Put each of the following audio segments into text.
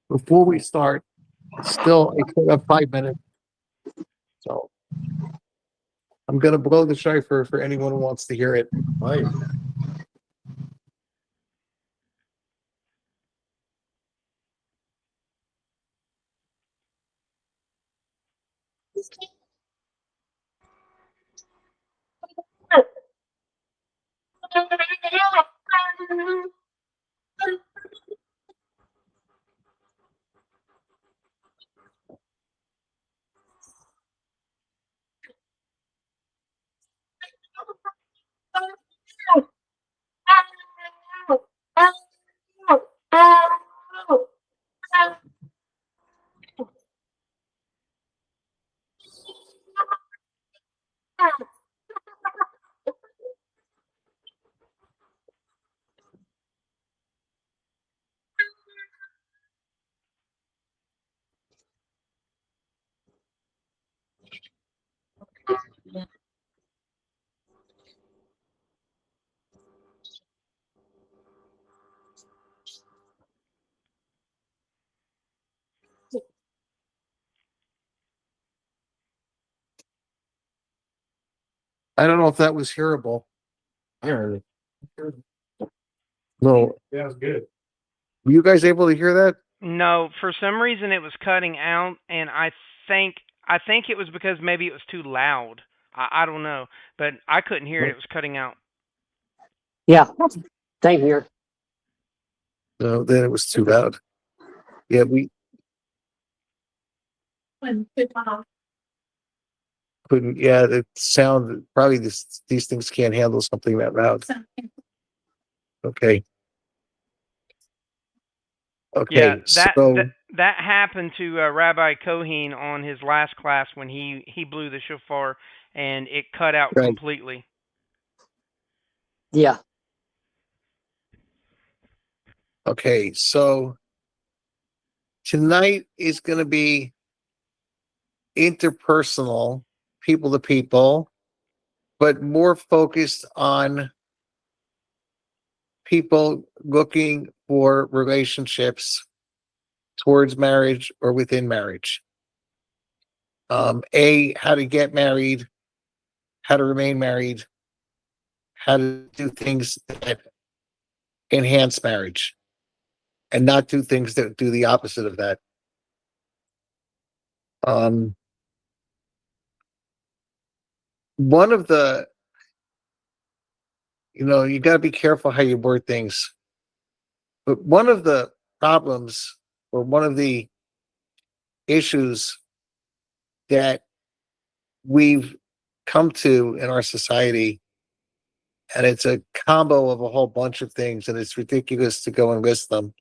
before we start, still a 5 minutes. So I'm going to blow the shofar for anyone who wants to hear it. Right. I don't know if that was hearable. I heard it. No. Yeah, it was good. Were you guys able to hear that? No, for some reason it was cutting out, and think I think it was because maybe it was too loud. I don't know, but I couldn't hear it. It was cutting out. Yeah, same here. No, then it was too loud. Yeah, we couldn't. Yeah, the sound, probably these things can't handle something that loud. Okay. Yeah, Okay, so that happened to Rabbi Cohen on his last class when he blew the shofar and it cut out Right. completely. Yeah. okay, so tonight is going to be interpersonal, people to people, but more focused on people looking for relationships towards marriage or within marriage. How to get married, how to remain married, how to do things that enhance marriage, and not do things that do the opposite of that. One of the, you got to be careful how you word things. But one of the problems, or one of the issues that we've come to in our society, and it's a combo of a whole bunch of things, and it's ridiculous to go and list them,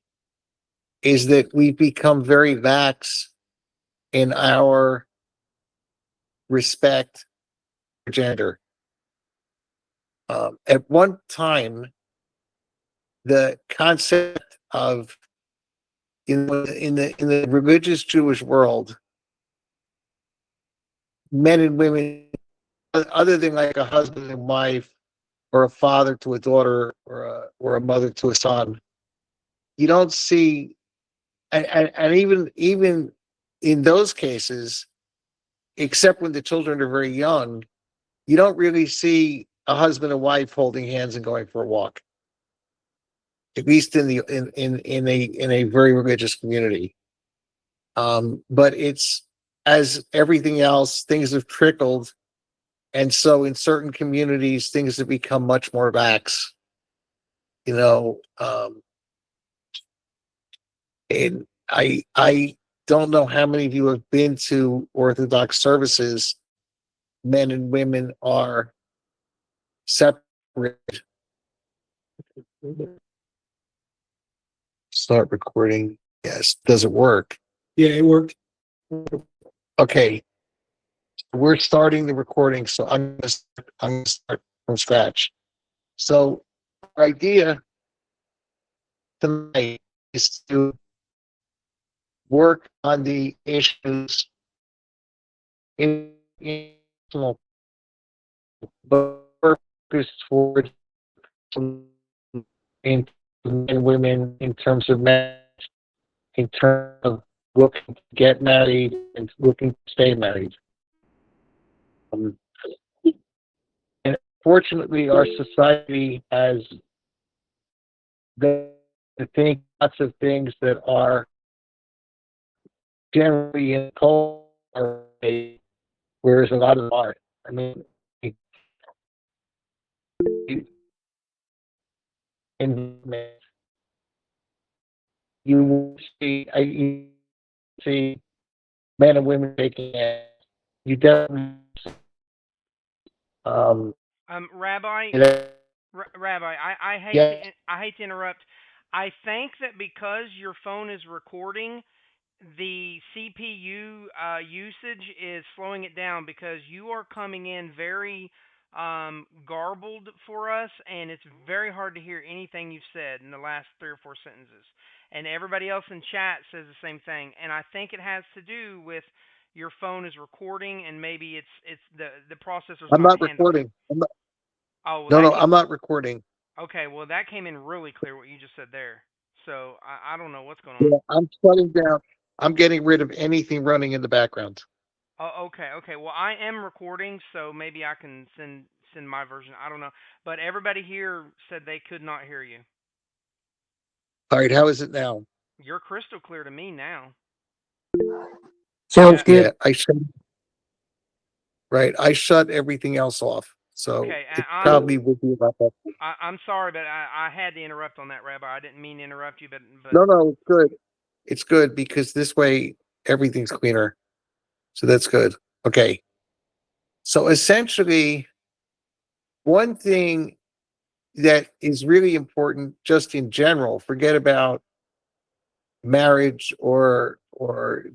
is that we've become very lax in our respect for gender. At one time, the concept of in the religious Jewish world, men and women, other than like a husband and wife, or a father to a daughter, or a mother to a son, you don't see, and even in those cases, except when the children are very young, you don't really see a husband and wife holding hands and going for a walk. At least in a very religious community. But it's, as everything else, things have trickled, and so in certain communities, things have become much more lax. And I don't know how many of you have been to Orthodox services. Men and women are separate. Start recording. Yes. Does it work? Yeah, it worked. Okay. We're starting the recording, so I'm going to start from scratch. So our idea tonight is to work on the issues in but focus toward in men and women in terms of marriage in terms of looking to get married and looking to stay married. And unfortunately, our society has the think lots of things that are generally in culture, whereas a lot of them aren't. I mean, in you see men and women taking hands. You definitely um Rabbi, you know, Rabbi, yeah, I hate to interrupt. I think that because your phone is recording, the CPU usage is slowing it down because you are coming in very garbled for us, and it's very hard to hear anything you've said in the last 3 or 4 sentences. And everybody else in chat says the same thing. And I think it has to do with your phone is recording, and maybe it's the processor's I'm not not handling it. recording. Oh, well, No, I'm not recording. okay. Well, that came in really clear what you just said there. So I don't know what's going on. Yeah, I'm shutting down. I'm getting rid of anything running in the background. Oh, okay, okay. Well, I am recording, so maybe I can send my version. I don't know, but everybody here said they could not hear you. All right, how is it now? You're crystal clear to me now. Sounds Yeah. good. Yeah, I shut everything else off. So Okay. it probably would be about that. I'm sorry, but I had to interrupt on that, Rabbi. I didn't mean to interrupt you, but No, it's good. It's good because this way everything's cleaner. So that's good. Okay. So essentially, one thing that is really important just in general, forget about marriage or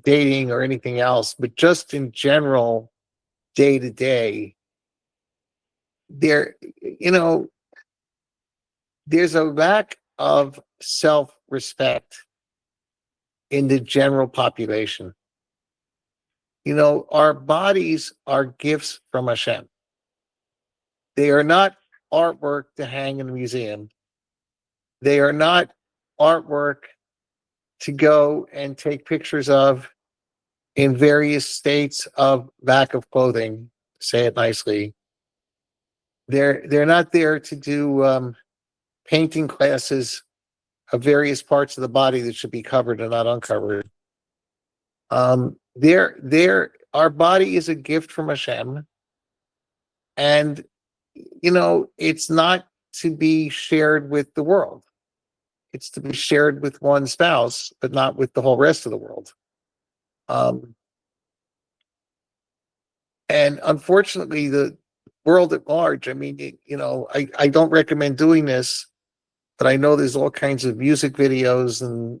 dating or anything else, but just in general, day to day, there, you know, there's a lack of self-respect in the general population. You know, our bodies are gifts from Hashem. They are not artwork to hang in a museum. They are not artwork to go and take pictures of in various states of lack of clothing, say it nicely. They're not there to do painting classes of various parts of the body that should be covered and not uncovered. Our body is a gift from Hashem, and you know it's not to be shared with the world. It's to be shared with one spouse, but not with the whole rest of the world. Um, and unfortunately, the world at large. I mean, I don't recommend doing this, but I know there's all kinds of music videos and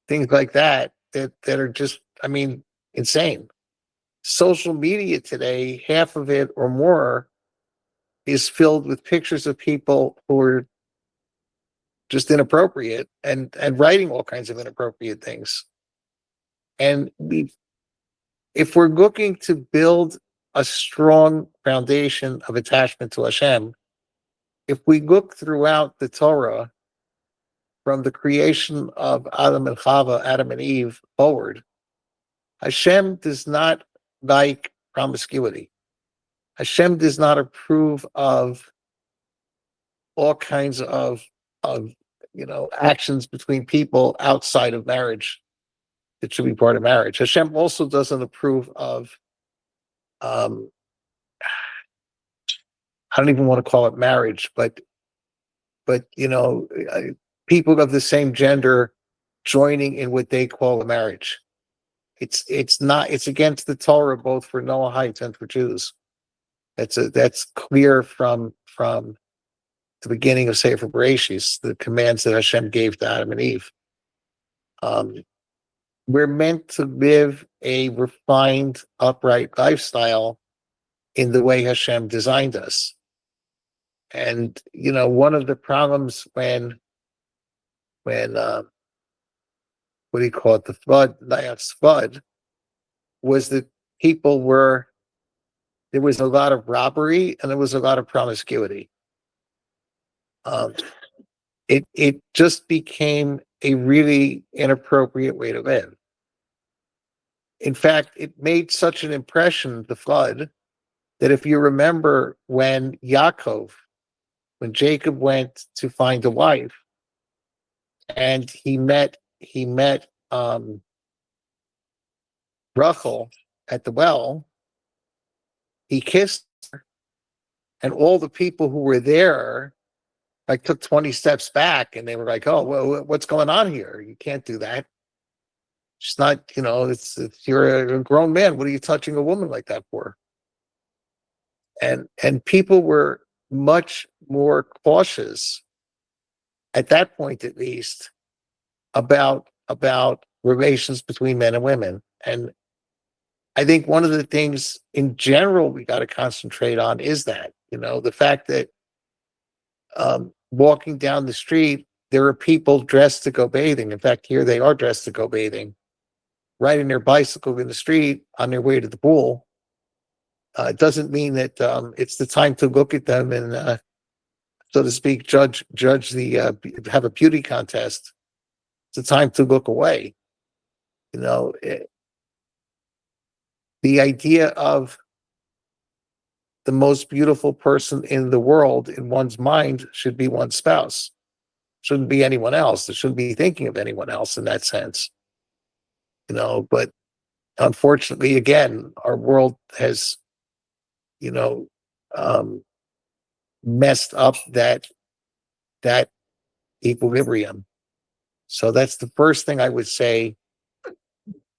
things like that are just, I mean, insane. Social media today, half of it or more, is filled with pictures of people who are just inappropriate and writing all kinds of inappropriate things. And if we're looking to build a strong foundation of attachment to Hashem, if we look throughout the Torah, from the creation of Adam and Chava, Adam and Eve forward, Hashem does not like promiscuity. Hashem does not approve of all kinds of actions between people outside of marriage that should be part of marriage. Hashem also doesn't approve of um, I don't even want to call it marriage, but people of the same gender joining in what they call a marriage. It's against the Torah both for Noahides and for Jews. That's clear from the beginning of Sefer Bereshis, the commands that Hashem gave to Adam and Eve. We're meant to live a refined, upright lifestyle in the way Hashem designed us. And one of the problems when what do you call it, the flood, was that there was a lot of robbery and there was a lot of promiscuity. it just became a really inappropriate way to live. In fact, it made such an impression, the flood, that if you remember when Jacob went to find a wife, and he met Rachel at the well, he kissed her, and all the people who were there like took 20 steps back, and they were like, "Oh, well, what's going on here? You can't do that. It's not, it's you're a grown man. What are you touching a woman like that for?" And people were much more cautious at that point, at least, about relations between men and women. And I think one of the things in general we got to concentrate on is that, the fact that walking down the street, there are people dressed to go bathing. In fact, here they are dressed to go bathing, riding their bicycle in the street on their way to the pool. It doesn't mean that it's the time to look at them and, so to speak, judge have a beauty contest. It's the time to look away. The idea of the most beautiful person in the world in one's mind should be one's spouse. Shouldn't be anyone else. It shouldn't be thinking of anyone else in that sense. But unfortunately, again, our world has, messed up that equilibrium. So that's the first thing I would say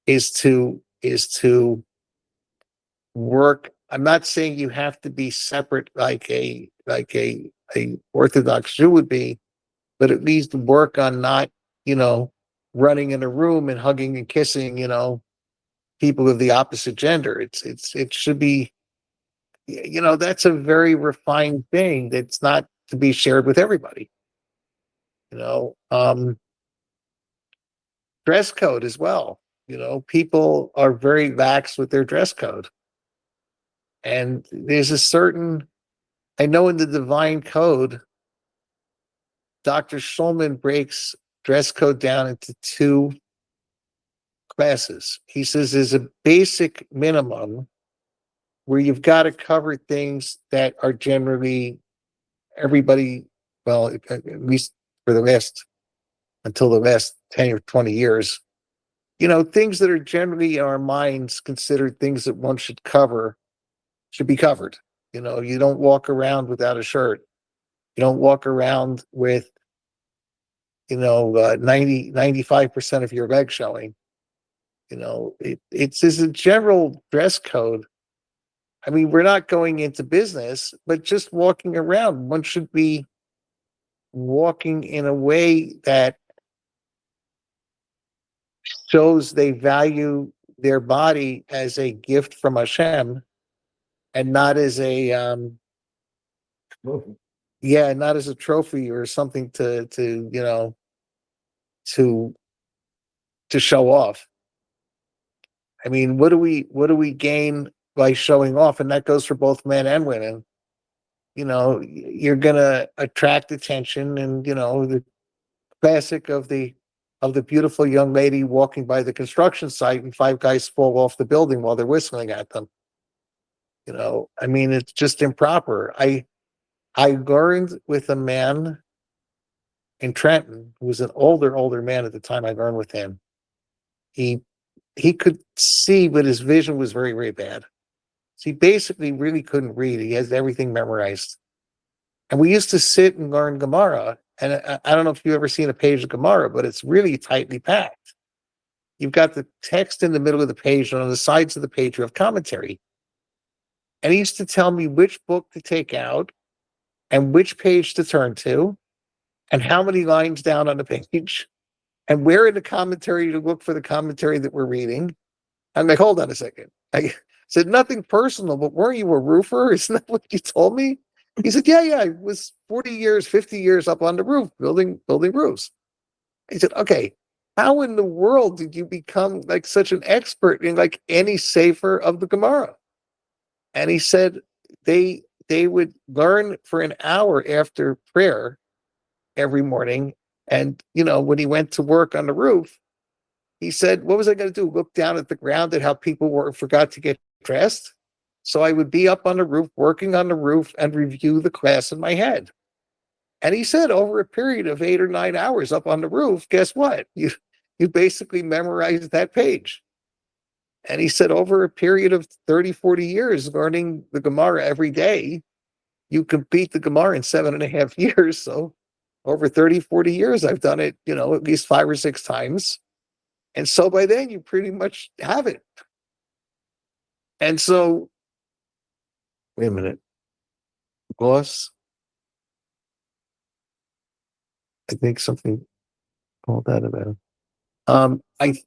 is to work. I'm not saying you have to be separate like a Orthodox Jew would be, but at least work on not, running in a room and hugging and kissing, people of the opposite gender. It should be, that's a very refined thing that's not to be shared with everybody. Dress code as well. People are very lax with their dress code. And there's I know in the divine code, Dr. Schulman breaks dress code down into two classes. He says there's a basic minimum where you've got to cover things that are generally everybody, well, at least for until the last 10 or 20 years, things that are generally in our minds considered things that one should be covered. You don't walk around without a shirt. You don't walk around with, 95% of your leg showing. It's a general dress code. I mean, we're not going into business, but just walking around, one should be walking in a way that shows they value their body as a gift from Hashem and not as not as a trophy or something to show off. I mean, what do we gain by showing off? And that goes for both men and women. You're gonna attract attention, and the classic of the beautiful young lady walking by the construction site and five guys fall off the building while they're whistling at them. I mean, it's just improper. I learned with a man in Trenton who was an older man at the time I learned with him. He could see, but his vision was very, very bad. So he basically really couldn't read. He has everything memorized. And we used to sit and learn Gemara. And I don't know if you've ever seen a page of Gemara, but it's really tightly packed. You've got the text in the middle of the page, and on the sides of the page, you have commentary. And he used to tell me which book to take out and which page to turn to and how many lines down on the page and where in the commentary to look for the commentary that we're reading. I'm like, hold on a second. I said, nothing personal, but weren't you a roofer? Isn't that what you told me? He said, yeah, I was 40 years, 50 years up on the roof, building roofs. He said, okay, how in the world did you become like such an expert in like any sefer of the Gemara? And he said they would learn for an hour after prayer every morning. And, when he went to work on the roof, he said, what was I going to do? Look down at the ground at how people forgot to get dressed? So I would be up on the roof, working on the roof, and review the class in my head. And he said, over a period of 8 or 9 hours up on the roof, guess what? You basically memorized that page. And he said, over a period of 30, 40 years, learning the Gemara every day, you complete the Gemara in 7.5 years. So over 30, 40 years, I've done it, at least 5 or 6 times. And so by then you pretty much have it. And so, wait a minute, boss, I think something called that about. I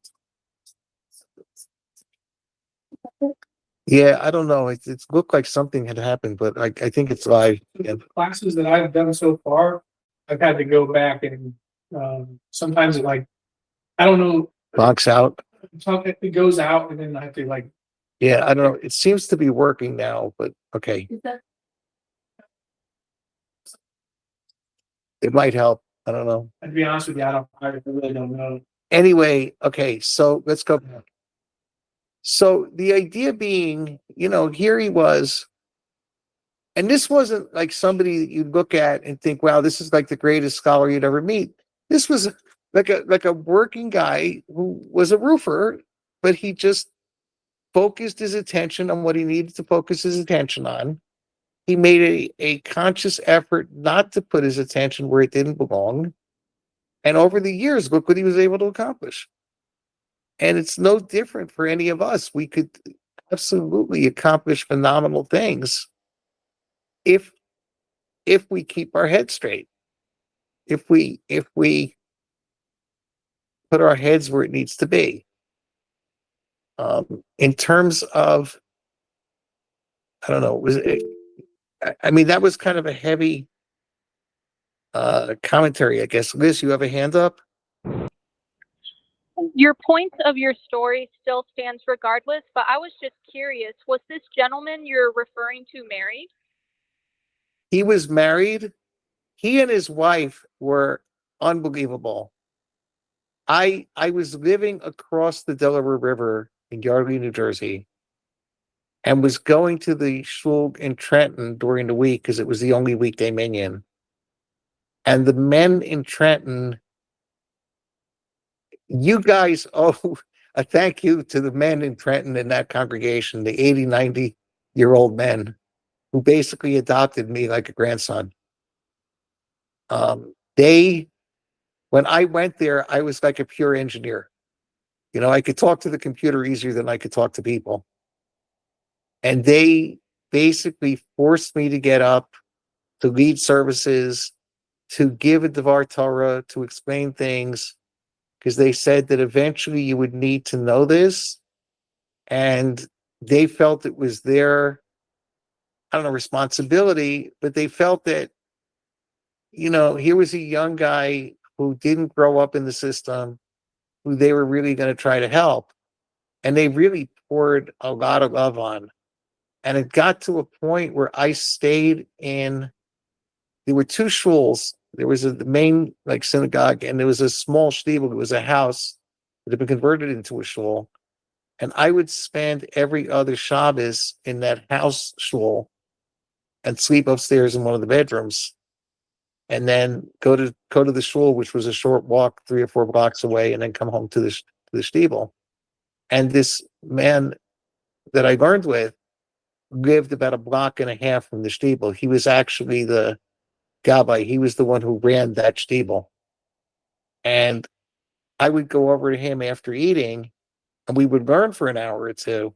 don't know. It looked like something had happened, but I think it's live. The classes that I've done so far, I've had to go back and sometimes I don't know. Box out. It goes out and then I have to I don't know. It seems to be working now, but okay. It might help. I don't know. To be honest with you, I really don't know. Anyway, okay, so let's go back. So the idea being, here he was, and this wasn't like somebody that you'd look at and think, wow, this is like the greatest scholar you'd ever meet. This was like a working guy who was a roofer, but he just focused his attention on what he needed to focus his attention on. He made a conscious effort not to put his attention where it didn't belong. And over the years, look what he was able to accomplish. And it's no different for any of us. We could absolutely accomplish phenomenal things if we keep our head straight. If we put our heads where it needs to be. In terms of, I don't know, that was kind of a heavy commentary, I guess. Liz, you have a hand up? Your point of your story still stands regardless, but I was just curious, was this gentleman you're referring to married? He was married. He and his wife were unbelievable. I was living across the Delaware River in Yardley, New Jersey, and was going to the shul in Trenton during the week because it was the only weekday minyan. And the men in Trenton, you guys owe a thank you to the men in Trenton in that congregation, the 80, 90-year-old men who basically adopted me like a grandson. When I went there, I was like a pure engineer. I could talk to the computer easier than I could talk to people. And they basically forced me to get up, to lead services, to give a Devar Torah, to explain things, because they said that eventually you would need to know this. And they felt it was their, responsibility, but they felt that, here was a young guy who didn't grow up in the system, who they were really going to try to help. And they really poured a lot of love on. And it got to a point where I stayed there were 2 shuls. There was the main synagogue, and there was a small shtibel. It was a house that had been converted into a shul. And I would spend every other Shabbos in that house shul and sleep upstairs in one of the bedrooms. And then go to the shul, which was a short walk, 3 or 4 blocks away, and then come home to the shtibel. And this man that I learned with lived about a block and a half from the shtibel. He was actually the Gabbai. He was the one who ran that shtibel. And I would go over to him after eating, and we would learn for an hour or 2.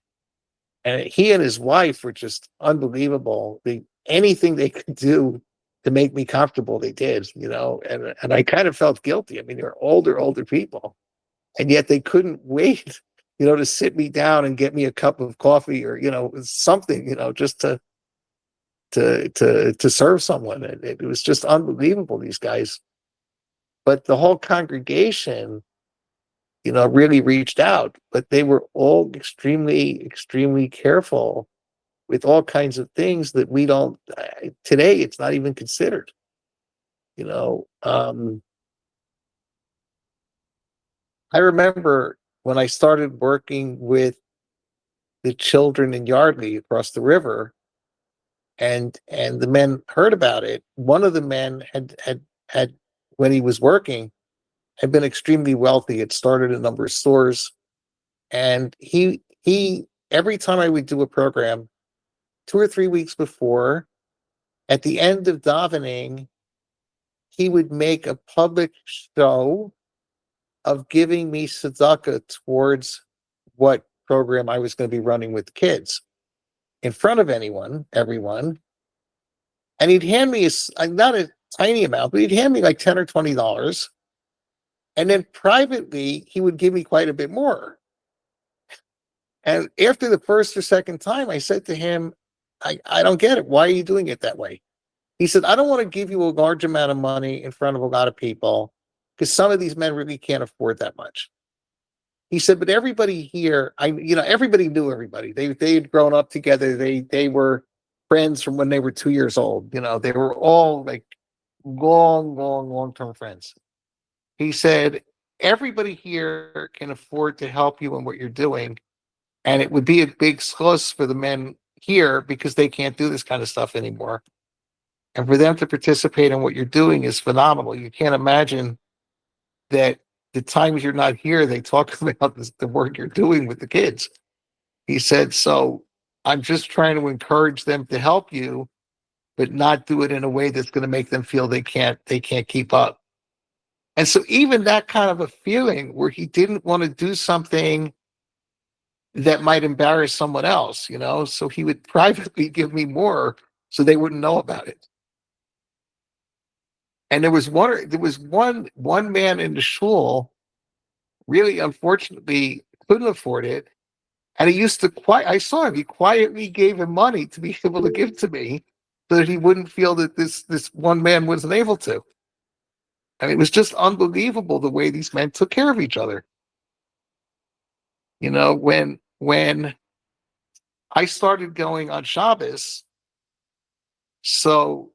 And he and his wife were just unbelievable. Anything they could do to make me comfortable, they did, and I kind of felt guilty. They were older people, and yet they couldn't wait, to sit me down and get me a cup of coffee or, something, just to serve someone. It was just unbelievable, these guys. But the whole congregation, really reached out, but they were all extremely, extremely careful with all kinds of things that we don't, today, it's not even considered. You know, I remember when I started working with the children in Yardley across the river, and the men heard about it. One of the men had when he was working had been extremely wealthy. Had started a number of stores, and he every time I would do a program, 2 or 3 weeks before, at the end of davening, he would make a public show of giving me tzedakah towards what program I was going to be running with kids in front of everyone. And he'd hand me not a tiny amount, but he'd hand me like $10 or $20. And then privately, he would give me quite a bit more. And after the first or second time, I said to him, I don't get it. Why are you doing it that way? He said, I don't want to give you a large amount of money in front of a lot of people because some of these men really can't afford that much. He said, but everybody here, everybody knew everybody. They had grown up together. They were friends from when they were 2 years old. They were all like long-term friends. He said, everybody here can afford to help you in what you're doing. And it would be a big sluss for the men here because they can't do this kind of stuff anymore. And for them to participate in what you're doing is phenomenal. You can't imagine that the times you're not here, they talk about the work you're doing with the kids. He said, so I'm just trying to encourage them to help you, but not do it in a way that's going to make them feel they can't keep up. And so even that kind of a feeling where he didn't want to do something that might embarrass someone else, so he would privately give me more so they wouldn't know about it. And there was one man in the shul, really unfortunately couldn't afford it. And he used to I saw him, he quietly gave him money to be able to give to me so that he wouldn't feel that this one man wasn't able to. And it was just unbelievable the way these men took care of each other. When I started going on Shabbos, so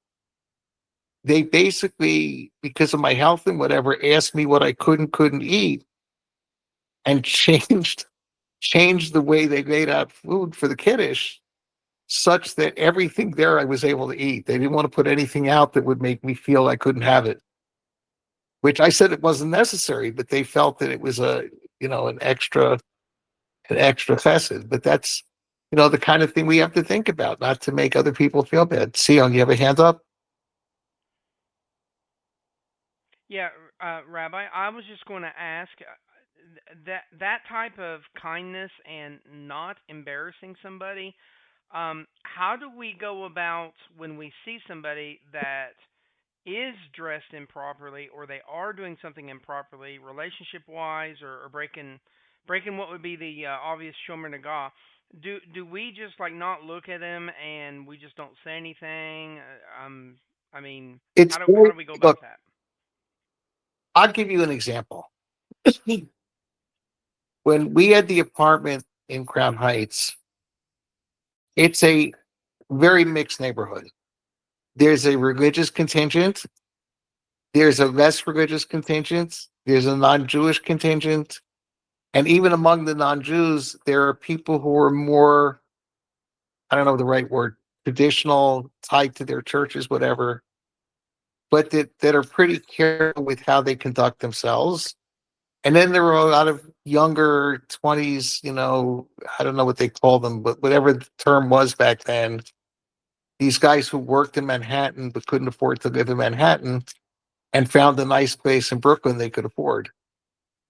they basically, because of my health and whatever, asked me what I couldn't eat and changed the way they made out food for the Kiddush such that everything there I was able to eat. They didn't want to put anything out that would make me feel I couldn't have it, which I said it wasn't necessary, but they felt that it was an extra chesed. But that's, the kind of thing we have to think about, not to make other people feel bad. Sion, you have a hand up? Yeah, Rabbi, I was just going to ask that type of kindness and not embarrassing somebody. How do we go about when we see somebody that is dressed improperly, or they are doing something improperly, relationship wise, or breaking what would be the obvious shomer nagah? Do we just like not look at them and we just don't say anything? I mean, It's how very, do we go look, about that? I'll give you an example. When we had the apartment in Crown Heights, it's a very mixed neighborhood. There's a religious contingent, there's a less religious contingent, there's a non-Jewish contingent, and even among the non-Jews, there are people who are more, I don't know the right word, traditional, tied to their churches, whatever, but that are pretty careful with how they conduct themselves. And then there were a lot of younger 20s, I don't know what they call them, but whatever the term was back then, these guys who worked in Manhattan but couldn't afford to live in Manhattan and found a nice place in Brooklyn they could afford.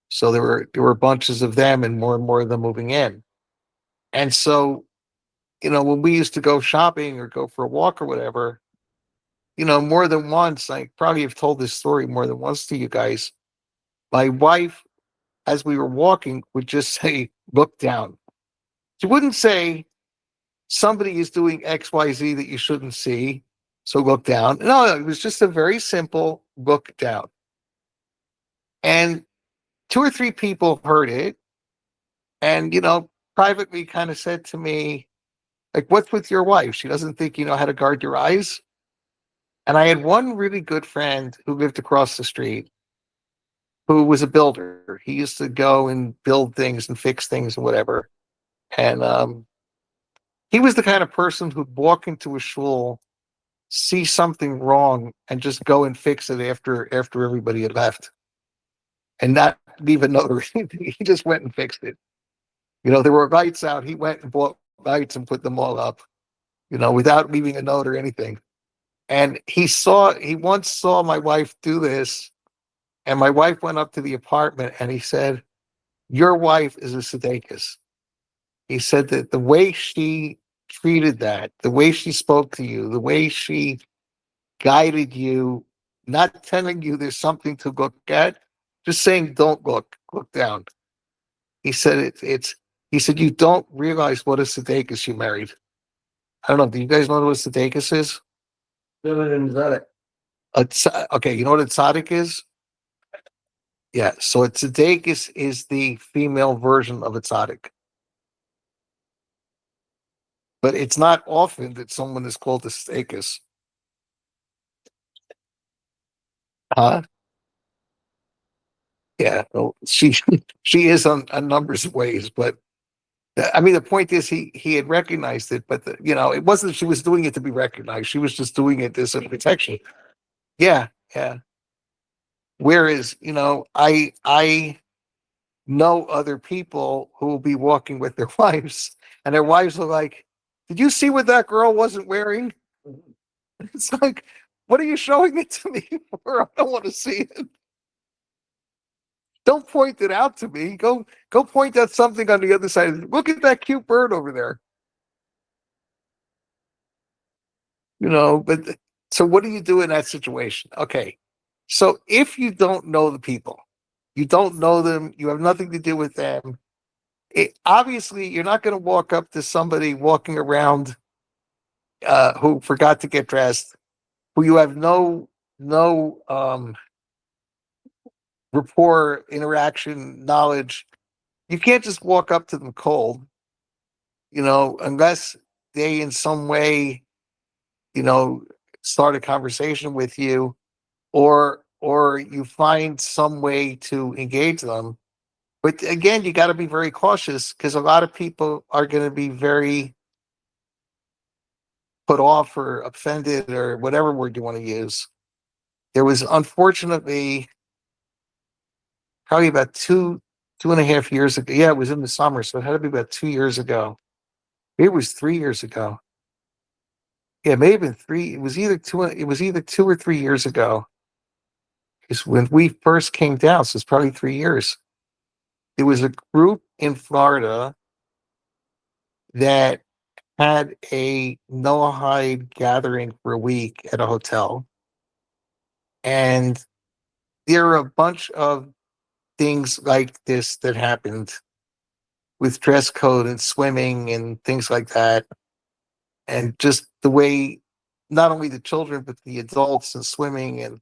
So there were bunches of them and more of them moving in. And so, when we used to go shopping or go for a walk or whatever, more than once, I probably have told this story more than once to you guys. My wife, as we were walking, would just say, look down. She wouldn't say, somebody is doing XYZ that you shouldn't see, so look down. No, it was just a very simple look down. And 2 or 3 people heard it and, privately kind of said to me, like, what's with your wife? She doesn't think you know how to guard your eyes. And I had one really good friend who lived across the street who was a builder. He used to go and build things and fix things and whatever. And he was the kind of person who'd walk into a shul, see something wrong, and just go and fix it after everybody had left, and not leave a note or anything. He just went and fixed it. There were lights out. He went and bought lights and put them all up, without leaving a note or anything. And he once saw my wife do this, and my wife went up to the apartment and he said, "Your wife is a tzedekis." He said that the way she treated that, the way she spoke to you, the way she guided you, not telling you there's something to look at, just saying, "Don't look down." He said he said, "You don't realize what a tzedekis you married." I don't know. Do you guys know what a tzedekis is? Okay, you know what a tzaddik is? Yeah, so a tzedekis is the female version of a tzaddik. But it's not often that someone is called a tzedekis. Huh? Yeah, well, she she is on numbers of ways, but I mean, the point is he had recognized it, but it wasn't she was doing it to be recognized. She was just doing it as a protection. Yeah, yeah. Whereas, I know other people who will be walking with their wives, and their wives are like, "Did you see what that girl wasn't wearing?" It's like, what are you showing it to me for? I don't want to see it. Don't point it out to me. Go point out something on the other side. Look at that cute bird over there. But so what do you do in that situation? Okay. So if you don't know the people, you don't know them, you have nothing to do with them, obviously you're not going to walk up to somebody walking around who forgot to get dressed, who you have no rapport, interaction, knowledge. You can't just walk up to them cold, unless they in some way, start a conversation with you, or you find some way to engage them. But again, you got to be very cautious because a lot of people are going to be very put off or offended or whatever word you want to use. There was unfortunately probably about 2.5 years ago. Yeah, it was in the summer, so it had to be about 2 years ago. It was 3 years ago. Yeah, it may have been three. It was either 2 or 3 years ago. Is when we first came down, so it's probably 3 years. There was a group in Florida that had a Noahide gathering for a week at a hotel. And there are a bunch of things like this that happened with dress code and swimming and things like that. And just the way, not only the children, but the adults and swimming. And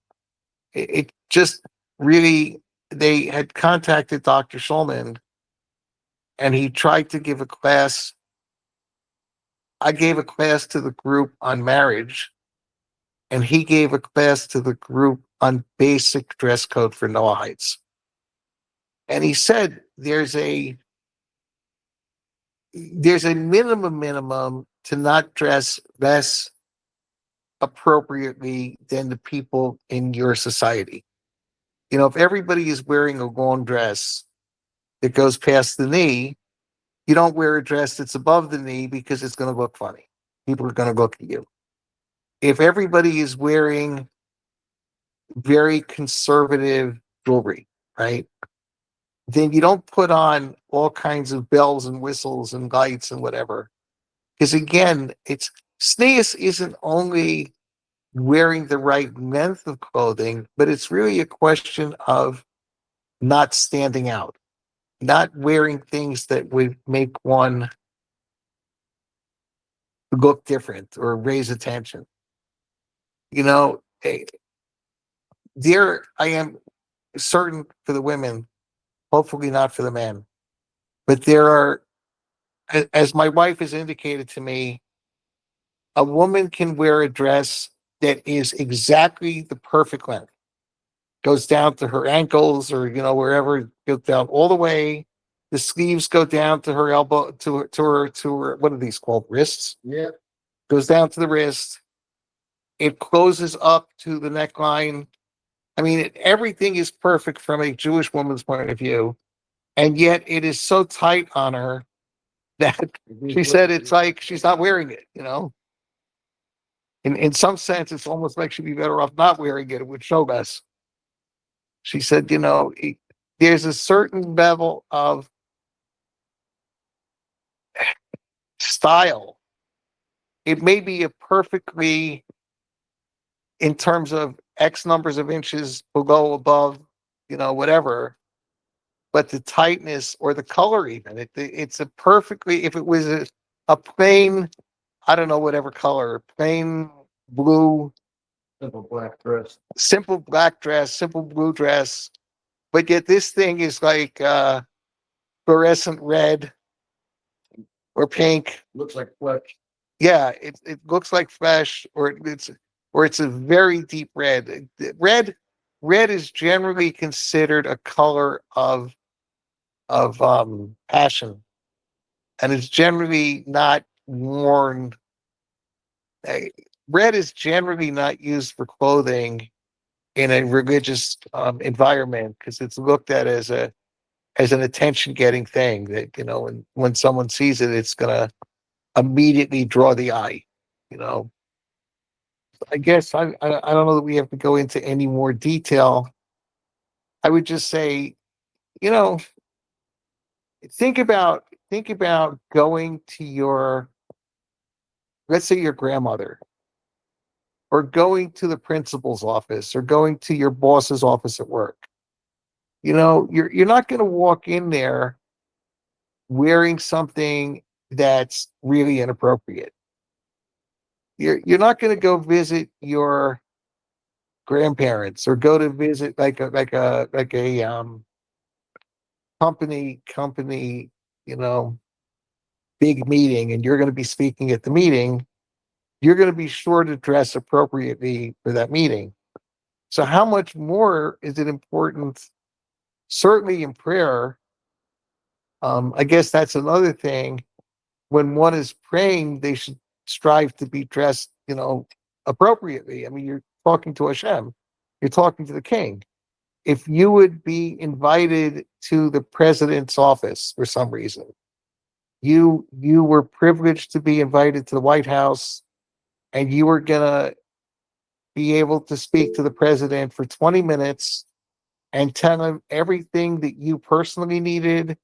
it just really, they had contacted Dr. Schulman and he tried to give a class. I gave a class to the group on marriage, and he gave a class to the group on basic dress code for Noahides. And he said there's a minimum to not dress less appropriately than the people in your society. If everybody is wearing a long dress that goes past the knee, you don't wear a dress that's above the knee because it's going to look funny. People are going to look at you. If everybody is wearing very conservative jewelry, right, then you don't put on all kinds of bells and whistles and lights and whatever. Because again, sneas isn't only wearing the right length of clothing, but it's really a question of not standing out, not wearing things that would make one look different or raise attention. There I am certain for the women, hopefully not for the men, but there are, as my wife has indicated to me, a woman can wear a dress that is exactly the perfect length. Goes down to her ankles or, wherever, it goes down all the way. The sleeves go down to her elbow, to her, what are these called? Wrists? Yeah. Goes down to the wrist. It closes up to the neckline. I mean, everything is perfect from a Jewish woman's point of view. And yet it is so tight on her that she said it's like she's not wearing it, In some sense, it's almost like she'd be better off not wearing it. It would show less. She said, there's a certain level of style. It may be a perfectly, in terms of X numbers of inches below, above, whatever, but the tightness or the color, even, it's a perfectly, if it was a plain, I don't know, whatever color, plain blue, simple black dress, simple blue dress, but yet this thing is like fluorescent red or pink. Looks like flesh. Yeah, it looks like flesh, or it's a very deep red. Red is generally considered a color of passion, and it's generally not worn. Red is generally not used for clothing in a religious environment because it's looked at as an attention getting thing that, when someone sees it, it's gonna immediately draw the eye. You know, I guess I don't know that we have to go into any more detail. I would just say, you know, think about going to your, let's say, your grandmother, or going to the principal's office, or going to your boss's office at work. You're not going to walk in there wearing something that's really inappropriate. You're not going to go visit your grandparents or go to visit like a company, you know, big meeting, and you're going to be speaking at the meeting. You're going to be sure to dress appropriately for that meeting. So how much more is it important, certainly in prayer? I guess that's another thing. When one is praying, they should strive to be dressed, appropriately. I mean, you're talking to Hashem, you're talking to the king. If you would be invited to the president's office for some reason, you were privileged to be invited to the White House, and you were gonna be able to speak to the president for 20 minutes and tell him everything that you personally needed,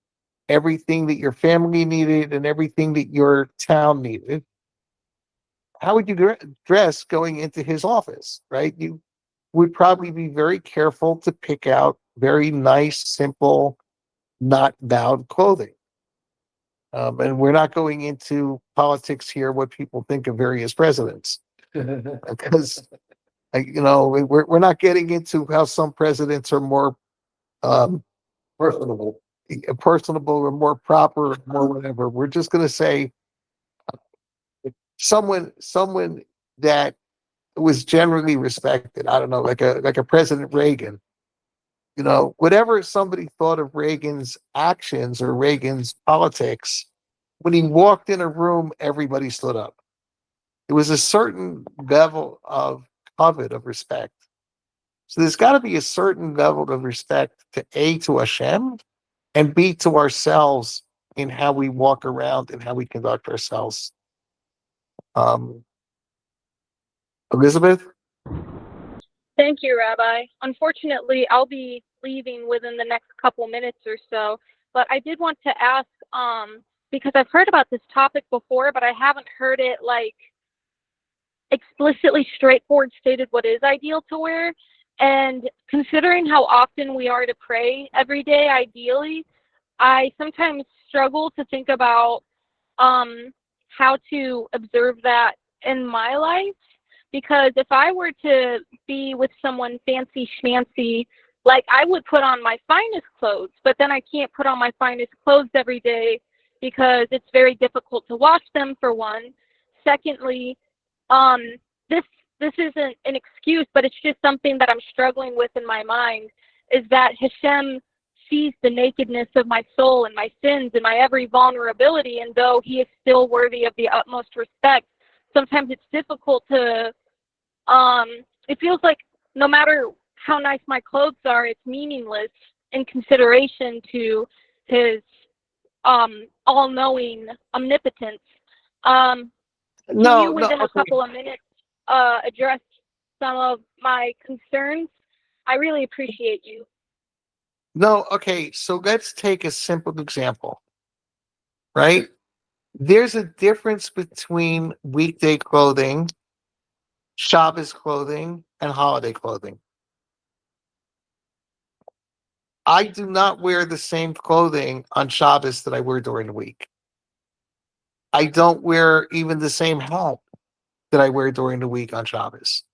everything that your family needed, and everything that your town needed. How would you dress going into his office, right? You would probably be very careful to pick out very nice, simple, not loud clothing. And we're not going into politics here, what people think of various presidents, because we're not getting into how some presidents are more um, personable, or more proper, more whatever. We're just going to say someone that was generally respected. I don't know, like a President Reagan. Whatever somebody thought of Reagan's actions or Reagan's politics, when he walked in a room, everybody stood up. It was a certain level of covet, of respect. So there's got to be a certain level of respect to Hashem, and B, to ourselves, in how we walk around and how we conduct ourselves. Elizabeth? Thank you, Rabbi. Unfortunately, I'll be leaving within the next couple minutes or so, but I did want to ask, because I've heard about this topic before, but I haven't heard it like explicitly straightforward stated what is ideal to wear. And considering how often we are to pray every day, ideally, I sometimes struggle to think about how to observe that in my life. Because if I were to be with someone fancy schmancy, like I would put on my finest clothes, but then I can't put on my finest clothes every day because it's very difficult to wash them, for one. Secondly, this this isn't an excuse, but it's just something that I'm struggling with in my mind, is that Hashem sees the nakedness of my soul and my sins and my every vulnerability, and though he is still worthy of the utmost respect, sometimes it's difficult to, it feels like no matter how nice my clothes are, it's meaningless in consideration to his all-knowing omnipotence. Can you, within a couple of minutes, address some of my concerns? I really appreciate you. No, okay, so let's take a simple example, right? There's a difference between weekday clothing, Shabbos clothing, and holiday clothing. I do not wear the same clothing on Shabbos that I wear during the week. I don't wear even the same hat that I wear during the week on Shabbos.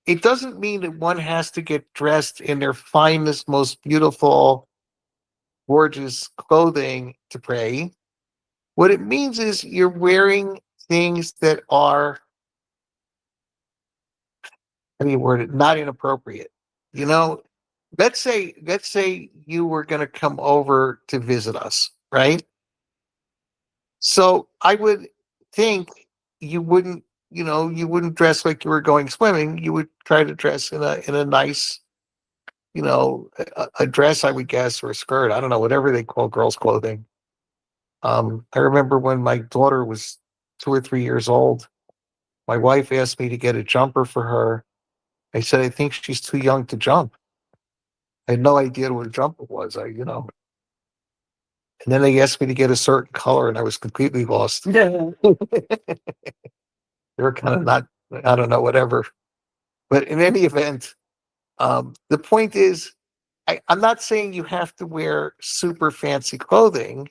It doesn't mean that one has to get dressed in their finest, most beautiful, gorgeous clothing to pray. What it means is you're wearing things that are, how do you word it, not inappropriate. You know, let's say you were going to come over to visit us, right? So I would think you wouldn't, you wouldn't dress like you were going swimming. You would try to dress in a nice, a dress, I would guess, or a skirt. I don't know, whatever they call girls' clothing. I remember when my daughter was 2 or 3 years old, my wife asked me to get a jumper for her. I said, I think she's too young to jump. I had no idea what a jumper was. And then they asked me to get a certain color, and I was completely lost. Yeah. They were kind of not, I don't know, whatever. But in any event, the point is, I'm not saying you have to wear super fancy clothing.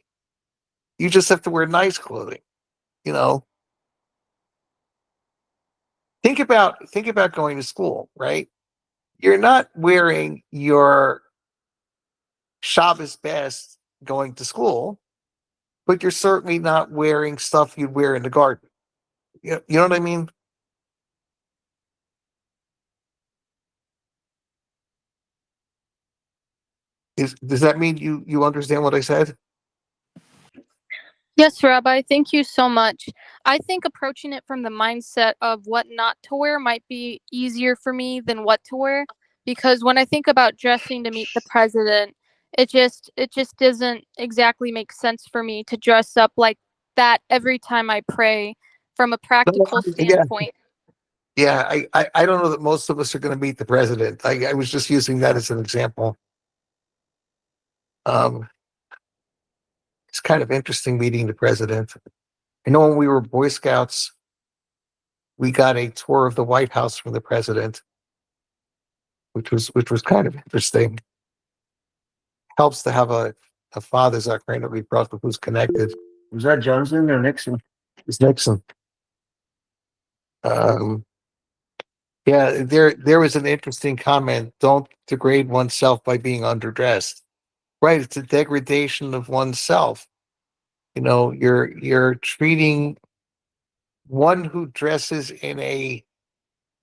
You just have to wear nice clothing. Think about going to school, right? You're not wearing your Shabbos best going to school, but you're certainly not wearing stuff you'd wear in the garden. You know what I mean? Does that mean you understand what I said? Yes, Rabbi, thank you so much. I think approaching it from the mindset of what not to wear might be easier for me than what to wear, because when I think about dressing to meet the president, it just doesn't exactly make sense for me to dress up like that every time I pray from a practical Yeah, standpoint. yeah. I don't know that most of us are going to meet the president. I was just using that as an example. It's kind of interesting meeting the president. I know when we were Boy Scouts, we got a tour of the White House from the president, which was kind of interesting. Helps to have a father Zakranov brother who's connected. Was that Johnson or Nixon? It's Nixon. Yeah, there was an interesting comment. Don't degrade oneself by being underdressed. Right, it's a degradation of oneself. You're treating one who dresses in a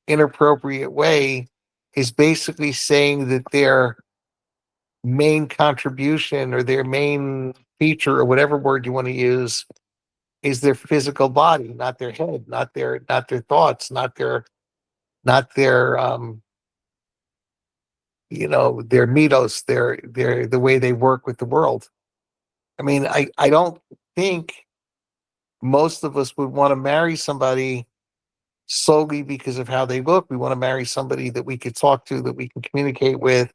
inappropriate way is basically saying that their main contribution or their main feature or whatever word you want to use is their physical body, not their head, not their thoughts, not their mitos, their the way they work with the world. I mean, I don't think most of us would want to marry somebody solely because of how they look. We want to marry somebody that we could talk to, that we can communicate with,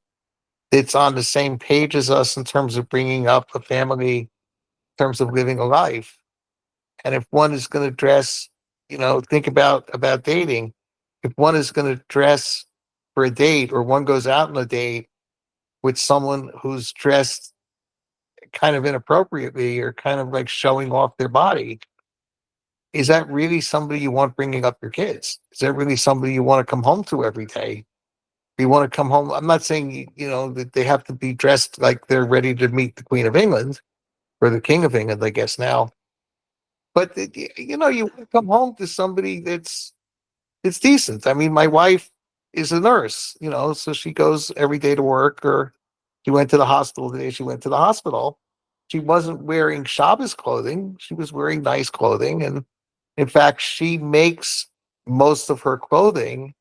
that's on the same page as us in terms of bringing up a family, in terms of living a life. And if one is going to dress, think about dating. If one is going to dress for a date, or one goes out on a date with someone who's dressed kind of inappropriately or kind of like showing off their body, is that really somebody you want bringing up your kids? Is that really somebody you want to come home to every day? You want to come home. I'm not saying, that they have to be dressed like they're ready to meet the Queen of England, or the king of England, I guess now. But you come home to somebody that's it's decent. I mean, my wife is a nurse, so she goes every day to work, or she went to the hospital today. She went to the hospital. She wasn't wearing Shabbos clothing. She was wearing nice clothing. And in fact, she makes most of her clothing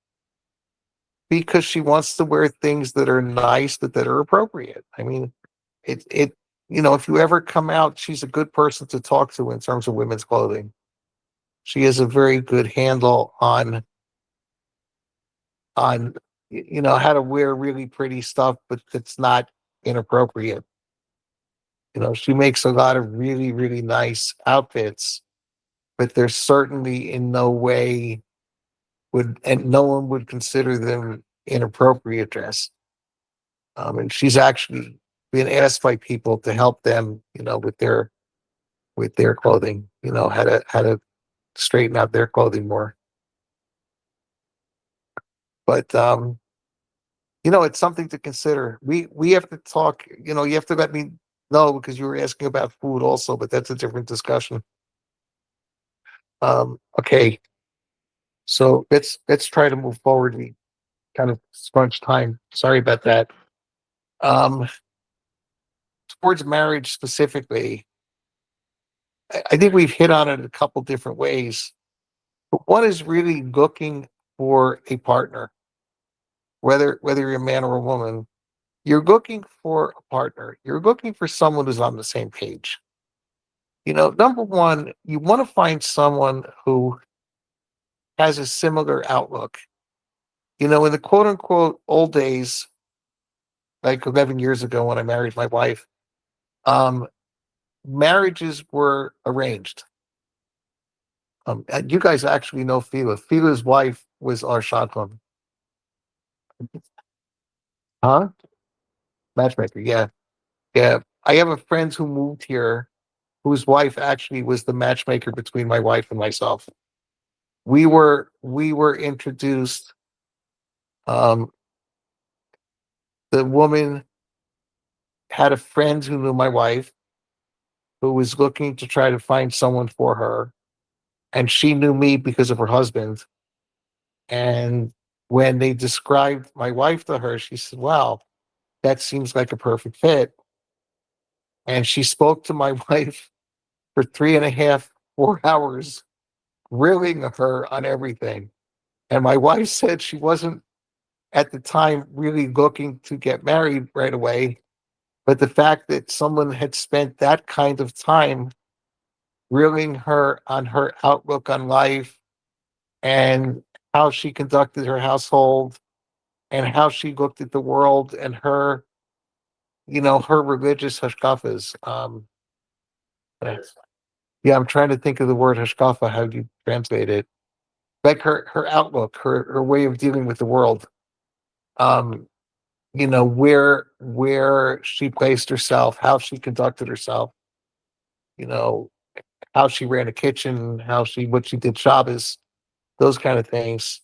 because she wants to wear things that are nice, that are appropriate. I mean, if you ever come out, she's a good person to talk to in terms of women's clothing. She has a very good handle on how to wear really pretty stuff, but it's not inappropriate. She makes a lot of really, really nice outfits, but they're certainly in no way and no one would consider them inappropriate dress. And she's actually been asked by people to help them, with their clothing, how to straighten out their clothing more. But it's something to consider. We have to talk. You have to let me know, because you were asking about food also, but that's a different discussion. Okay, so let's try to move forward. We kind of scrunch time. Sorry about that. Um, Towards marriage specifically, I think we've hit on it a couple different ways. But one is really looking for a partner, whether you're a man or a woman. You're looking for a partner. You're looking for someone who's on the same page. Number one, you want to find someone who has a similar outlook. In the quote unquote old days, like 11 years ago when I married my wife, marriages were arranged. And you guys actually know Fila. Fila's wife was our shadchan. Huh? Matchmaker, yeah. Yeah. I have a friend who moved here whose wife actually was the matchmaker between my wife and myself. We were introduced. Um, the woman had a friend who knew my wife, who was looking to try to find someone for her, and she knew me because of her husband. And when they described my wife to her, she said, "Wow, that seems like a perfect fit." And she spoke to my wife for 3.5, 4 hours, grilling her on everything. And my wife said she wasn't at the time really looking to get married right away. But the fact that someone had spent that kind of time grilling her on her outlook on life and how she conducted her household and how she looked at the world and her religious hashkafas. Yeah, I'm trying to think of the word hashkafa. How do you translate it? Like her outlook, her way of dealing with the world. Um, where she placed herself, how she conducted herself, you know, how she ran a kitchen, what she did Shabbos, those kind of things.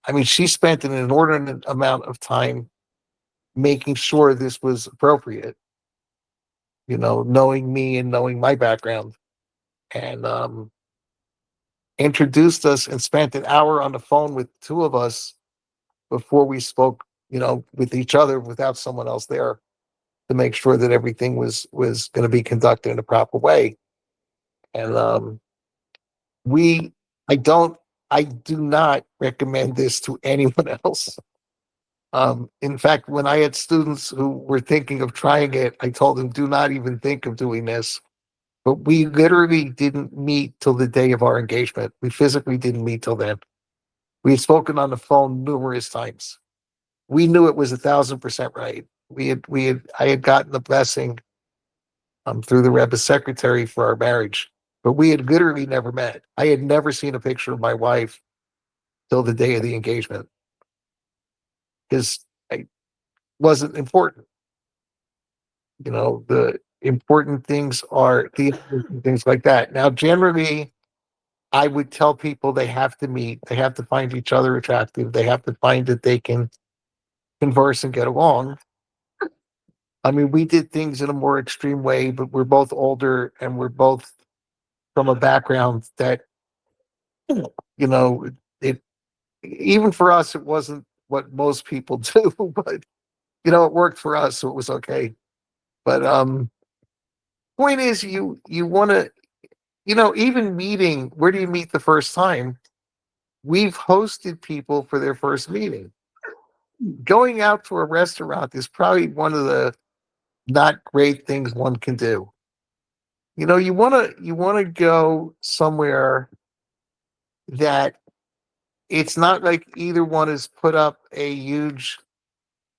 I mean, she spent an inordinate amount of time making sure this was appropriate, knowing me and knowing my background, and introduced us and spent an hour on the phone with the two of us before we spoke, with each other without someone else there, to make sure that everything was going to be conducted in a proper way. And we, I do not recommend this to anyone else. In fact, when I had students who were thinking of trying it, I told them, do not even think of doing this. But we literally didn't meet till the day of our engagement. We physically didn't meet till then. We had spoken on the phone numerous times. We knew it was 1,000% right. I had gotten the blessing through the Rebbe's secretary for our marriage, but we had literally never met. I had never seen a picture of my wife till the day of the engagement, because it wasn't important. The important things are things like that. Now, generally, I would tell people they have to meet, they have to find each other attractive, they have to find that they can converse and get along. I mean, we did things in a more extreme way, but we're both older and we're both from a background that, you know, it even for us, it wasn't what most people do, but it worked for us, so it was okay. But point is, you want to, even meeting. Where do you meet the first time? We've hosted people for their first meeting. Going out to a restaurant is probably one of the not great things one can do. You want to go somewhere that it's not like either one has put up a huge.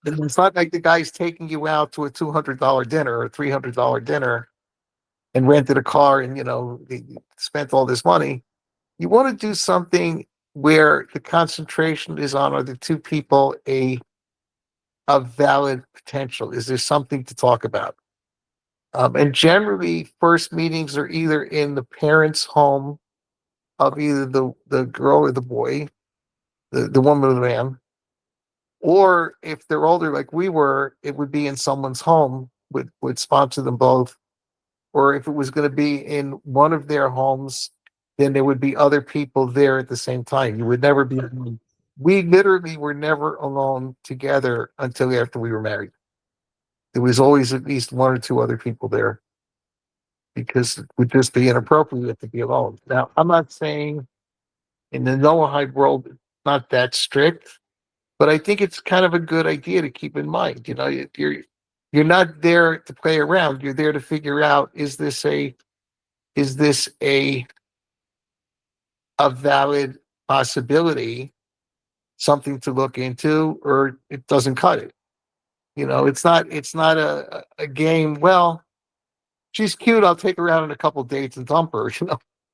It's not like the guy's taking you out to a $200 dinner or $300 dinner and rented a car and they spent all this money. You want to do something where the concentration is on, are the two people a valid potential? Is there something to talk about? And generally, first meetings are either in the parents' home of either the girl or the boy, the woman or the man, or if they're older, like we were, it would be in someone's home, would sponsor them both. Or if it was going to be in one of their homes, then there would be other people there at the same time. You would never be alone. We literally were never alone together until after we were married. There was always at least one or two other people there because it would just be inappropriate to be alone. Now, I'm not saying in the Noahide world, it's not that strict, but I think it's kind of a good idea to keep in mind. You're not there to play around. You're there to figure out, is this a valid possibility, something to look into, or it doesn't cut it. It's not a game. Well, she's cute. I'll take her out on a couple dates and dump her.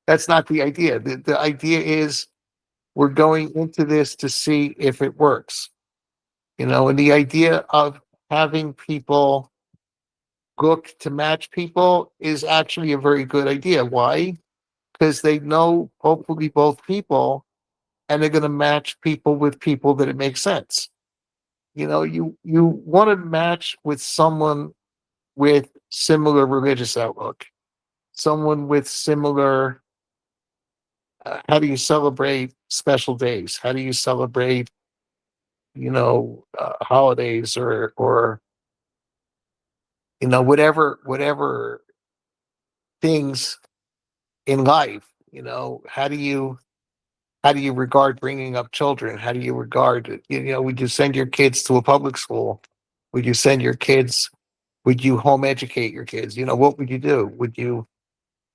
That's not the idea. The idea is we're going into this to see if it works. And the idea of having people look to match people is actually a very good idea. Why? Because they know hopefully both people, and they're going to match people with people that it makes sense. You want to match with someone with similar religious outlook, someone with similar. How do you celebrate special days? How do you celebrate, holidays or whatever things in life? How do you regard bringing up children? How do you regard, would you send your kids to a public school? Would you send your kids, would you home educate your kids? What would you do? Would you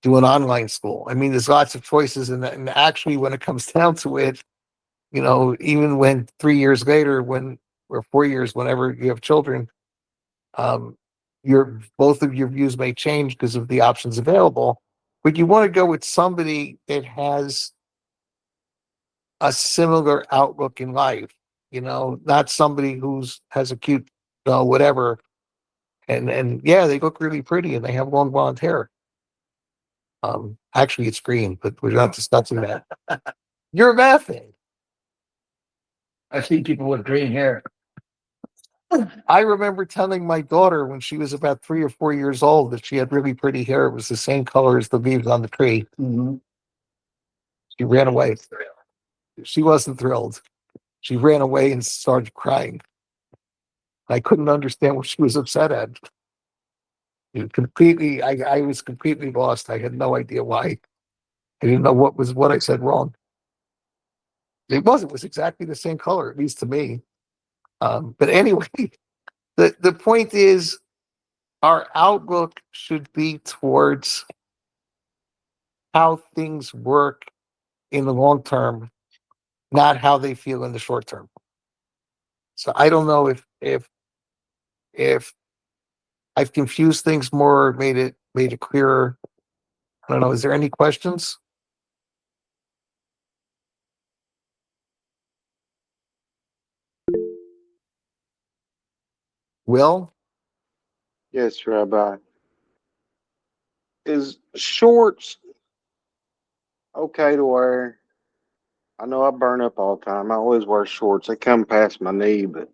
do an online school? I mean, there's lots of choices in that. And actually, when it comes down to it, even when 3 years later, or 4 years, whenever you have children, um, both of your views may change because of the options available. But you want to go with somebody that has a similar outlook in life, not somebody has a cute, whatever, and yeah, they look really pretty and they have long blonde hair. Actually, it's green, but we're not discussing that. You're laughing. I see people with green hair. I remember telling my daughter when she was about 3 or 4 years old that she had really pretty hair. It was the same color as the leaves on the tree. Mm-hmm. She ran away. She wasn't thrilled. She ran away and started crying. I couldn't understand what she was upset at. I was completely lost. I had no idea why. I didn't know what I said wrong. It was exactly the same color, at least to me. But anyway, the point is, our outlook should be towards how things work in the long term, not how they feel in the short term. So I don't know if I've confused things more, made it clearer. I don't know. Is there any questions? Will? Yes, Rabbi. Is shorts okay to wear? I know I burn up all the time. I always wear shorts. They come past my knee, but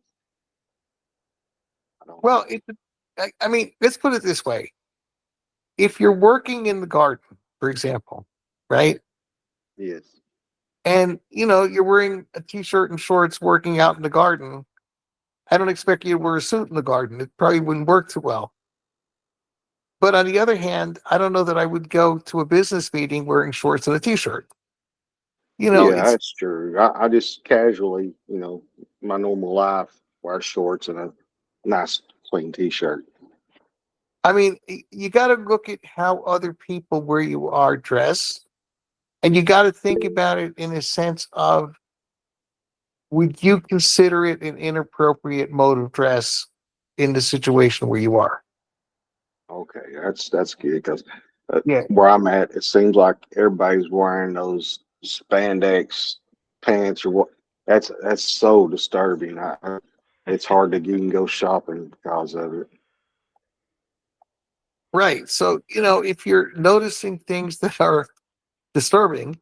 I don't. Well, I mean, let's put it this way. If you're working in the garden, for example, right? Yes. And, you're wearing a t-shirt and shorts working out in the garden, I don't expect you to wear a suit in the garden. It probably wouldn't work too well. But on the other hand, I don't know that I would go to a business meeting wearing shorts and a t-shirt. Yeah, It's, that's true. I just casually, my normal life, wear shorts and a nice clean t-shirt. I mean, you got to look at how other people where you are dress, and you got to think about it in a sense of, would you consider it an inappropriate mode of dress in the situation where you are? Okay, that's good because Yeah. where I'm at, it seems like everybody's wearing those spandex pants or what. That's so disturbing. It's hard to even go shopping because of it. Right. So, if you're noticing things that are disturbing,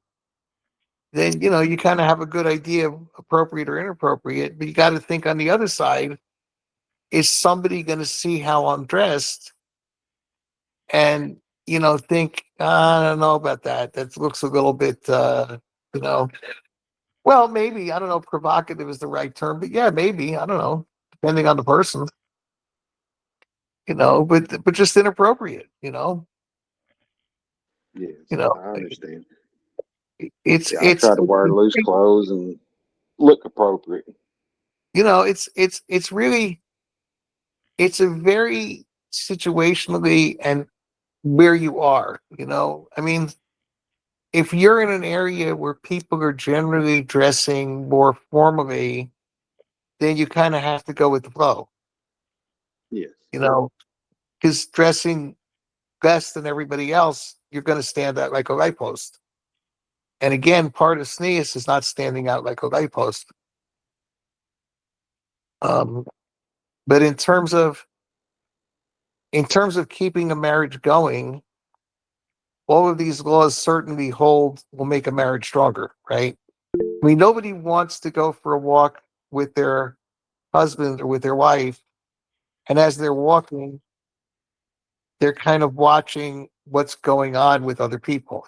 then, you kind of have a good idea of appropriate or inappropriate. But you got to think on the other side, is somebody going to see how I'm dressed and, think, I don't know about that. That looks a little bit, you know, well, maybe, I don't know, provocative is the right term, but yeah, maybe, I don't know, depending on the person, but just inappropriate, Yes, you know, I understand. it's, Yeah, I it's, try to wear loose clothes and look appropriate. it's really, it's a very situationally and where you are, I mean, if you're in an area where people are generally dressing more formally, then you kind of have to go with the flow, Yes, you know, because dressing best than everybody else, you're going to stand out like a light post. And again, part of sneeze is not standing out like a light post. Um, but in terms of keeping a marriage going, all of these laws certainly will make a marriage stronger, right? I mean, nobody wants to go for a walk with their husband or with their wife, and as they're walking, they're kind of watching what's going on with other people.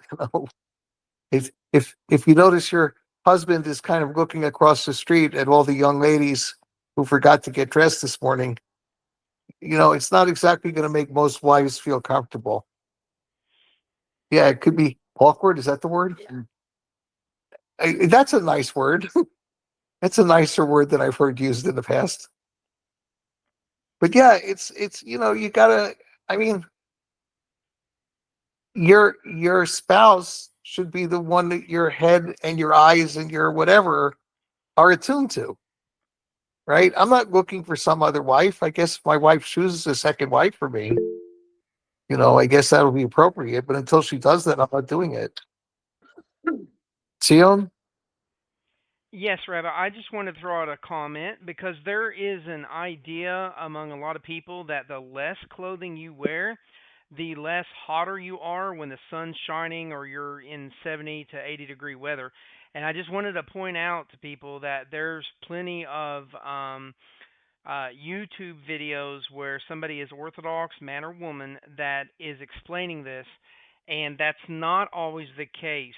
If you notice your husband is kind of looking across the street at all the young ladies who forgot to get dressed this morning, it's not exactly going to make most wives feel comfortable. Yeah, it could be awkward. Is that the word? That's a nice word. That's a nicer word than I've heard used in the past. But yeah, it's you gotta. I mean, your spouse should be the one that your head and your eyes and your whatever are attuned to, right? I'm not looking for some other wife. I guess if my wife chooses a second wife for me, I guess that'll be appropriate. But until she does that, I'm not doing it. Sion? Yes, Rabbi. I just want to throw out a comment because there is an idea among a lot of people that the less clothing you wear, the less hotter you are when the sun's shining or you're in 70 to 80 degree weather. And I just wanted to point out to people that there's plenty of YouTube videos where somebody is Orthodox, man or woman, that is explaining this, and that's not always the case.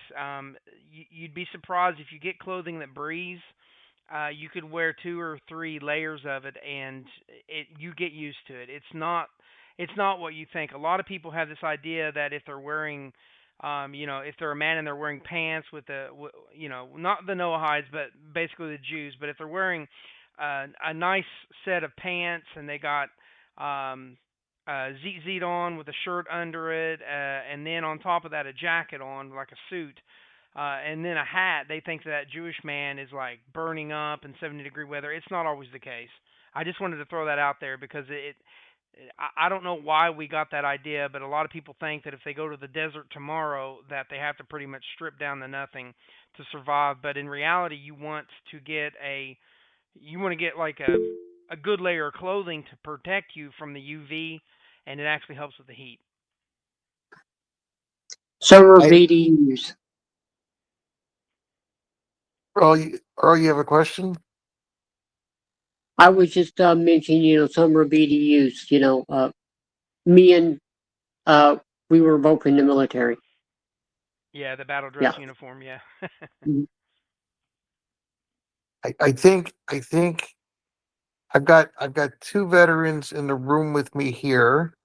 You'd be surprised if you get clothing that breathes. You could wear two or three layers of it, and you get used to it. It's not what you think. A lot of people have this idea that if they're wearing if they're a man and they're wearing pants with not the Noahides, but basically the Jews, but if they're wearing a nice set of pants and they got zit on with a shirt under it, and then on top of that a jacket on like a suit, and then a hat. They think that Jewish man is like burning up in 70-degree weather. It's not always the case. I just wanted to throw that out there because I don't know why we got that idea, but a lot of people think that if they go to the desert tomorrow, that they have to pretty much strip down to nothing to survive. But in reality, you want to get like a good layer of clothing to protect you from the UV, and it actually helps with the heat. Summer I, BDUs. Earl, you have a question? I was just mentioning, some were BDUs. Me and we were both in the military. Yeah, the battle dress Yeah. uniform. Yeah. I think I've got two veterans in the room with me here,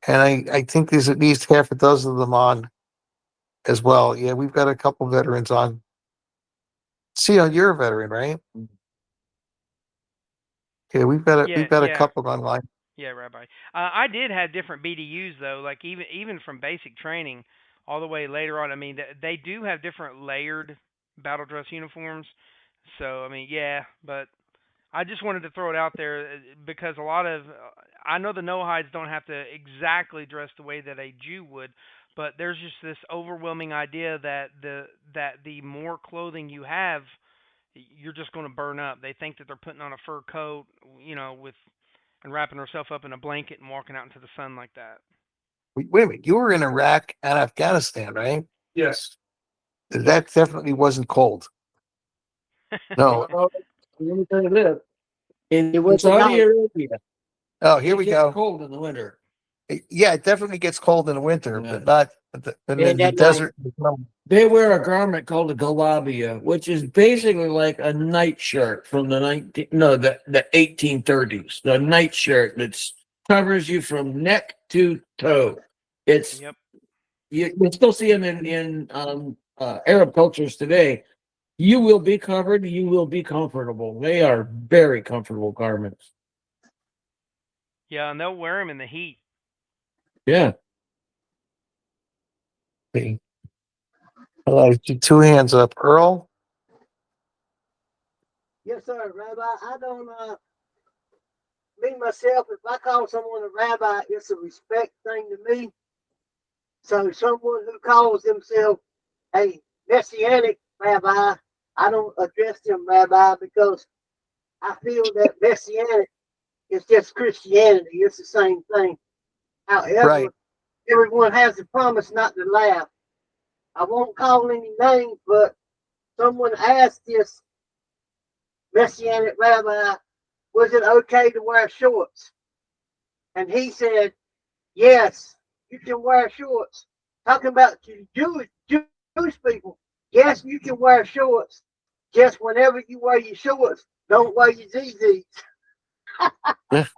and I think there's at least half a dozen of them on as well. Yeah, we've got a couple veterans on. Sion, you're a veteran, right? Yeah, Yeah, we've got a yeah. couple online. Yeah, Rabbi. I did have different BDUs though, like even from basic training all the way later on. I mean, they do have different layered battle dress uniforms. So I mean, yeah, but I just wanted to throw it out there because a lot of I know the Noahides don't have to exactly dress the way that a Jew would, but there's just this overwhelming idea that the more clothing you have, you're just going to burn up. They think that they're putting on a fur coat, with and wrapping herself up in a blanket and walking out into the sun like that. Wait a minute, you were in Iraq and Afghanistan, right? Yes. That definitely wasn't cold. No. Let me tell you this. In It was Saudi nice. Arabia, Oh, here we it gets go. cold in the winter. Yeah, it definitely gets cold in the winter, Yeah. but not in Yeah, the that desert. They wear a garment called a galabia, which is basically like a nightshirt from the 1830s. The nightshirt that covers you from neck to toe. It's Yep. you still see them in Arab cultures today. You will be covered. You will be comfortable. They are very comfortable garments. Yeah, and they'll wear them in the heat. Yeah. Two hands up, Earl. Yes, sir, Rabbi. I don't, me myself, if I call someone a rabbi, it's a respect thing to me. So someone who calls themselves a messianic rabbi, I don't address them rabbi because I feel that messianic is just Christianity. It's the same thing. However, Right. everyone has the promise not to laugh. I won't call any names, but someone asked this messianic rabbi, was it okay to wear shorts? And he said, yes, you can wear shorts. Talking about Jewish people, yes, you can wear shorts. Just whenever you wear your shorts, don't wear your ZZs. Have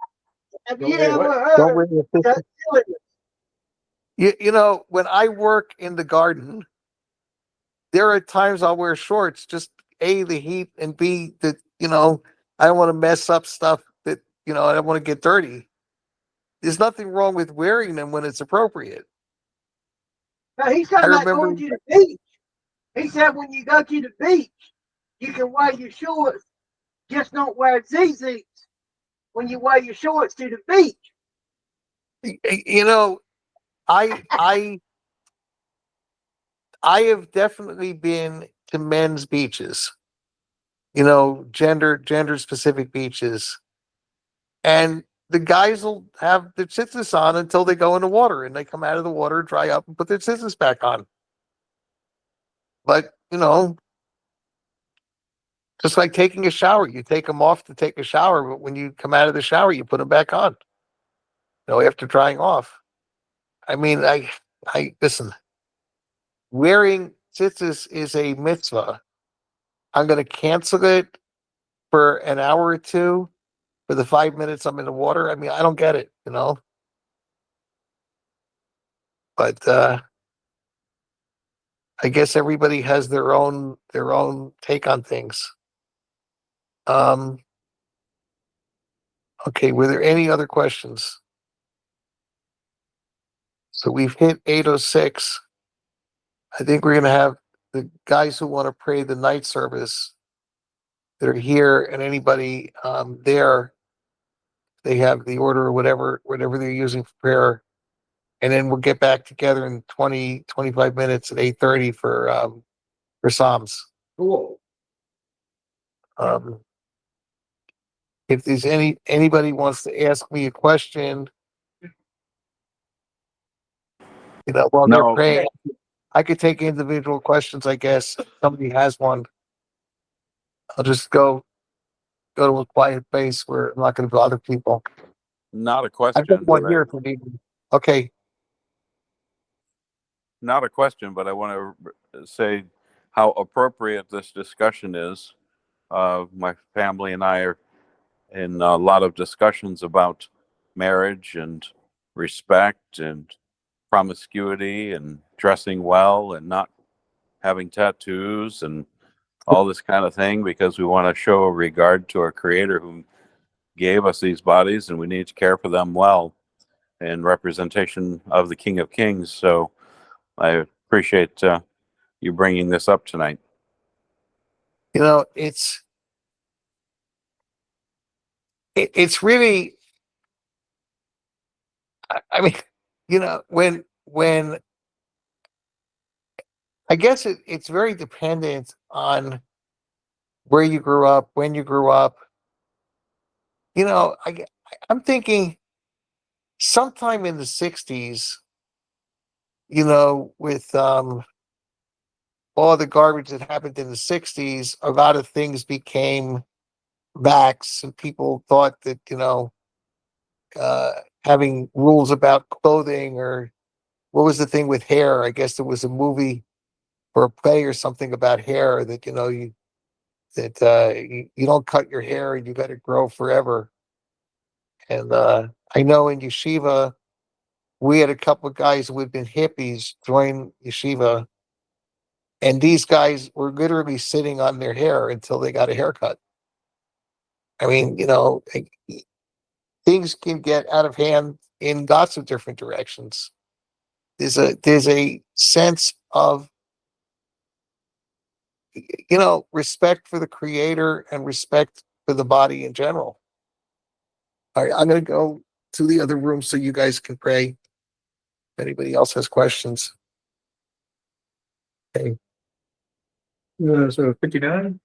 you ever Don't heard wear your that silliness? When I work in the garden, there are times I'll wear shorts, just A, the heat, and B, that, I don't want to mess up stuff that, I don't want to get dirty. There's nothing wrong with wearing them when it's appropriate. Now, he's I talking about remember, going to the beach. He said when you go to the beach, you can wear your shorts, just don't wear ZZs when you wear your shorts to the beach. I have definitely been to men's beaches, gender specific beaches, and the guys will have their tzitzis on until they go in the water, and they come out of the water, dry up, and put their tzitzis back on. But just like taking a shower, you take them off to take a shower, but when you come out of the shower, you put them back on. After drying off. I mean, I listen. Wearing tzitzis is a mitzvah. I'm going to cancel it for an hour or two for the 5 minutes I'm in the water. I mean, I don't get it. But I guess everybody has their own take on things. Okay, were there any other questions? So we've hit 8:06. I think we're going to have the guys who want to pray the night service that are here, and anybody there, they have the order or whatever they're using for prayer. And then we'll get back together in 20-25 minutes at 8:30 for Psalms. Cool. If there's anybody wants to ask me a question, while they're No, praying, I could take individual questions, I guess. If somebody has one, I'll just go go to a quiet place where I'm not going to bother people. Not a I've got question, one but here if you need me. Okay. not a question, but I want to say how appropriate this discussion is. My family and I are in a lot of discussions about marriage and respect and promiscuity and dressing well and not having tattoos and all this kind of thing, because we want to show regard to our Creator who gave us these bodies, and we need to care for them well in representation of the King of Kings. So I appreciate you bringing this up tonight. It's really, I mean, when I guess it's very dependent on where you grew up, when you grew up. I'm thinking sometime in the 60s, with all the garbage that happened in the 60s, a lot of things became vax, and people thought that, uh, having rules about clothing, or what was the thing with hair? I guess there was a movie or a play or something about hair that, you don't cut your hair and you let it grow forever. And I know in yeshiva, we had a couple of guys who had been hippies join yeshiva, and these guys were literally sitting on their hair until they got a haircut. I mean, things can get out of hand in lots of different directions. There's a sense of, respect for the Creator and respect for the body in general. All right, I'm going to go to the other room so you guys can pray. If anybody else has questions. Okay. So 59.